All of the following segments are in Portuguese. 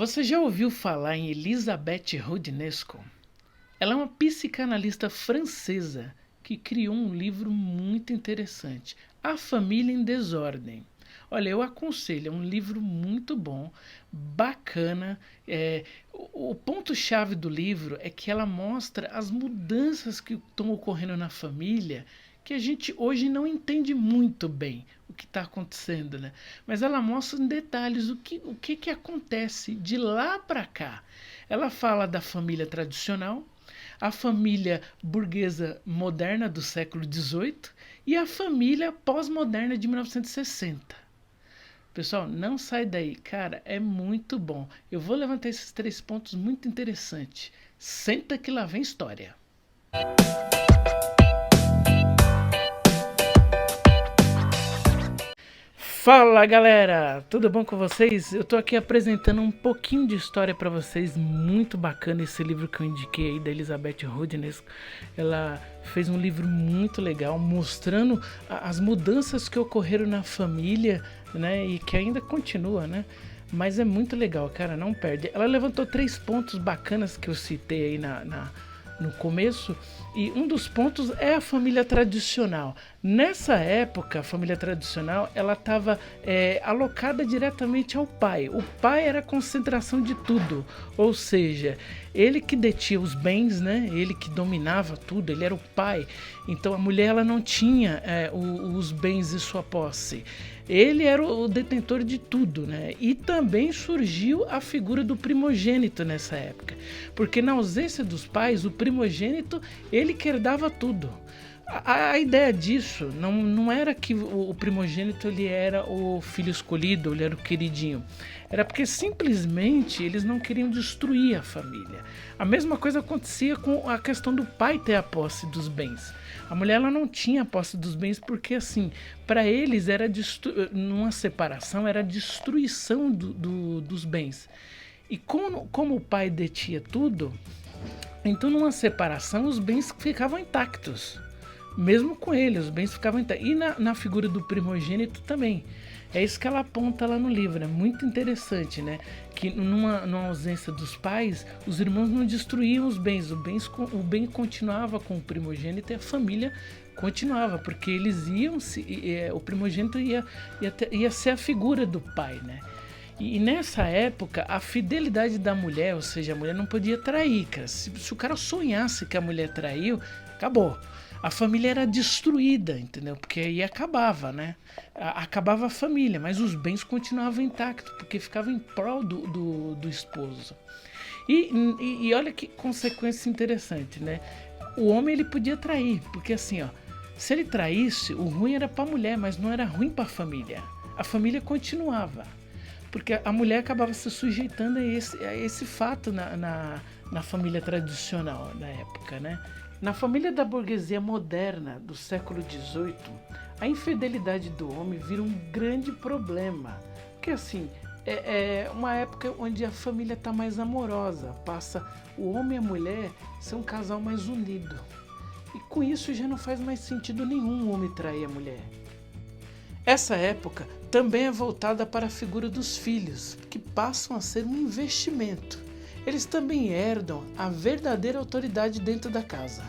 Você já ouviu falar em Elisabeth Rodnesco? Ela é uma psicanalista francesa que criou um livro muito interessante, A Família em Desordem. Olha, eu aconselho, é um livro muito bom, bacana. O ponto-chave do livro é que ela mostra as mudanças que estão ocorrendo na família, que a gente hoje não entende muito bem o que está acontecendo, né? Mas ela mostra em detalhes o que acontece de lá para cá. Ela fala da família tradicional, a família burguesa moderna do século XVIII e a família pós-moderna de 1960. Pessoal, não sai daí, cara, é muito bom. Eu vou levantar esses 3 pontos muito interessantes. Senta que lá vem história. Fala galera, tudo bom com vocês? Eu tô aqui apresentando um pouquinho de história para vocês, muito bacana esse livro que eu indiquei aí da Elisabeth Rodnesco. Ela fez um livro muito legal mostrando as mudanças que ocorreram na família, né, e que ainda continua, né? Mas é muito legal, cara, não perde. Ela levantou 3 pontos bacanas que eu citei aí no começo, e um dos pontos é a família tradicional. Nessa época, a família tradicional ela estava alocada diretamente ao pai. O pai era a concentração de tudo, ou seja, ele que detinha os bens, né? Ele que dominava tudo, ele era o pai. Então a mulher ela não tinha os bens em sua posse. Ele era o detentor de tudo, né? E também surgiu a figura do primogênito nessa época, porque na ausência dos pais, o primogênito ele que herdava tudo. A ideia disso não era que o primogênito ele era o filho escolhido, ele era o queridinho. Era porque simplesmente eles não queriam destruir a família. A mesma coisa acontecia com a questão do pai ter a posse dos bens. A mulher ela não tinha a posse dos bens porque assim, para eles era numa separação era a destruição dos bens. E como o pai detinha tudo, então numa separação os bens ficavam intactos. Mesmo com ele, os bens ficavam intactos. E na figura do primogênito também. É isso que ela aponta lá no livro. É muito interessante, né? Que numa ausência dos pais, os irmãos não destruíam os bens. O bem continuava com o primogênito e a família continuava. Porque eles iam... o primogênito ia ser a figura do pai, né? E nessa época, a fidelidade da mulher, ou seja, a mulher não podia trair, cara. Se o cara sonhasse que a mulher traiu, acabou. A família era destruída, entendeu? Porque aí acabava, né? Acabava a família, mas os bens continuavam intactos, porque ficavam em prol do esposo. E olha que consequência interessante, né? O homem ele podia trair, porque assim, ó, se ele traísse, o ruim era para a mulher, mas não era ruim para a família. A família continuava, porque a mulher acabava se sujeitando a esse fato na família tradicional da época, né? Na família da burguesia moderna do século XVIII, a infidelidade do homem vira um grande problema. Porque assim, é uma época onde a família está mais amorosa, passa o homem e a mulher ser um casal mais unido. E com isso já não faz mais sentido nenhum o homem trair a mulher. Essa época também é voltada para a figura dos filhos, que passam a ser um investimento. Eles também herdam a verdadeira autoridade dentro da casa.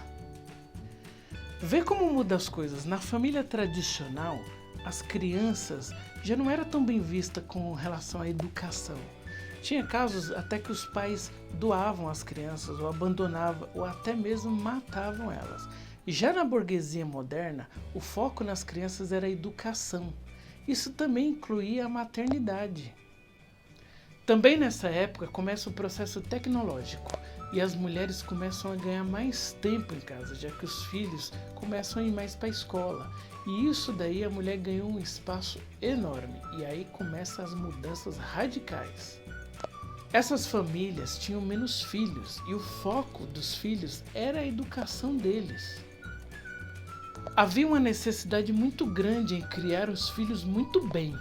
Vê como muda as coisas. Na família tradicional, as crianças já não eram tão bem vistas com relação à educação. Tinha casos até que os pais doavam as crianças, ou abandonavam, ou até mesmo matavam elas. Já na burguesia moderna, o foco nas crianças era a educação. Isso também incluía a maternidade. Também nessa época começa o processo tecnológico e as mulheres começam a ganhar mais tempo em casa, já que os filhos começam a ir mais para a escola. E isso daí a mulher ganhou um espaço enorme e aí começam as mudanças radicais. Essas famílias tinham menos filhos e o foco dos filhos era a educação deles. Havia uma necessidade muito grande em criar os filhos muito bem.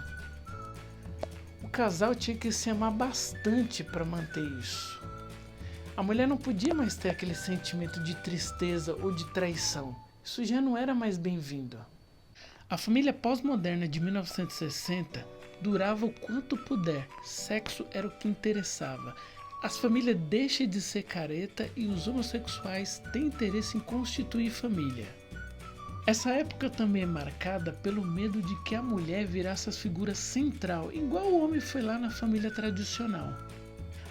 O casal tinha que se amar bastante para manter isso. A mulher não podia mais ter aquele sentimento de tristeza ou de traição. Isso já não era mais bem-vindo. A família pós-moderna de 1960 durava o quanto puder, sexo era o que interessava. As famílias deixam de ser careta e os homossexuais têm interesse em constituir família. Essa época também é marcada pelo medo de que a mulher virasse a figura central, igual o homem foi lá na família tradicional.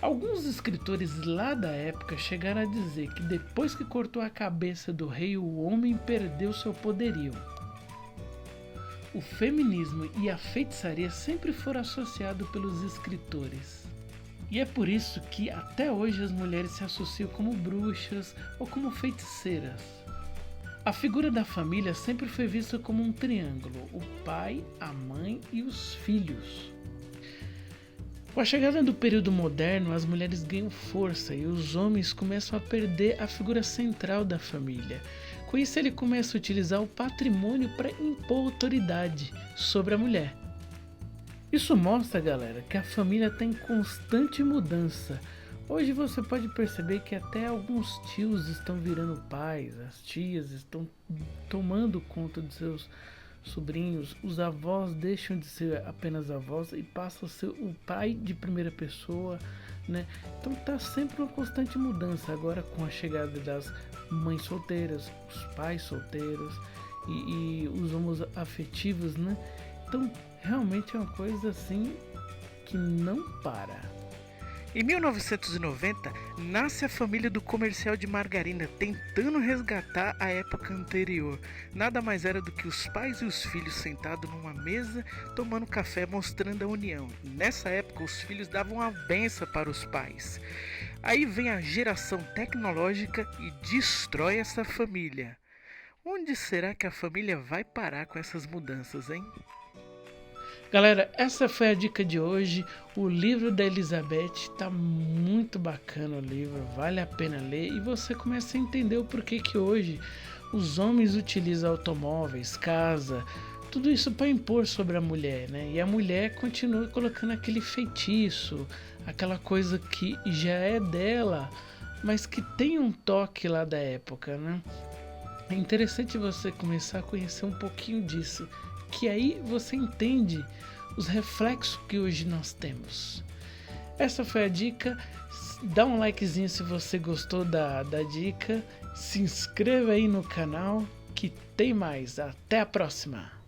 Alguns escritores lá da época chegaram a dizer que depois que cortou a cabeça do rei, o homem perdeu seu poderio. O feminismo e a feitiçaria sempre foram associados pelos escritores. E é por isso que até hoje as mulheres se associam como bruxas ou como feiticeiras. A figura da família sempre foi vista como um triângulo: o pai, a mãe e os filhos. Com a chegada do período moderno, as mulheres ganham força e os homens começam a perder a figura central da família. Com isso, ele começa a utilizar o patrimônio para impor autoridade sobre a mulher. Isso mostra, galera, que a família está em constante mudança. Hoje você pode perceber que até alguns tios estão virando pais, as tias estão tomando conta de seus sobrinhos, os avós deixam de ser apenas avós e passam a ser o pai de primeira pessoa, né? Então tá sempre uma constante mudança agora com a chegada das mães solteiras, os pais solteiros e os homoafetivos, né? Então realmente é uma coisa assim que não para. Em 1990, nasce a família do comercial de margarina tentando resgatar a época anterior. Nada mais era do que os pais e os filhos sentados numa mesa tomando café, mostrando a união. Nessa época, os filhos davam a benção para os pais. Aí vem a geração tecnológica e destrói essa família. Onde será que a família vai parar com essas mudanças, hein? Galera, essa foi a dica de hoje. O livro da Elizabeth tá muito bacana, o livro, vale a pena ler e você começa a entender o porquê que hoje os homens utilizam automóveis, casa, tudo isso para impor sobre a mulher, né? E a mulher continua colocando aquele feitiço, aquela coisa que já é dela, mas que tem um toque lá da época, né? É interessante você começar a conhecer um pouquinho disso, que aí você entende os reflexos que hoje nós temos. Essa foi a dica. Dá um likezinho se você gostou da dica. Se inscreva aí no canal que tem mais. Até a próxima!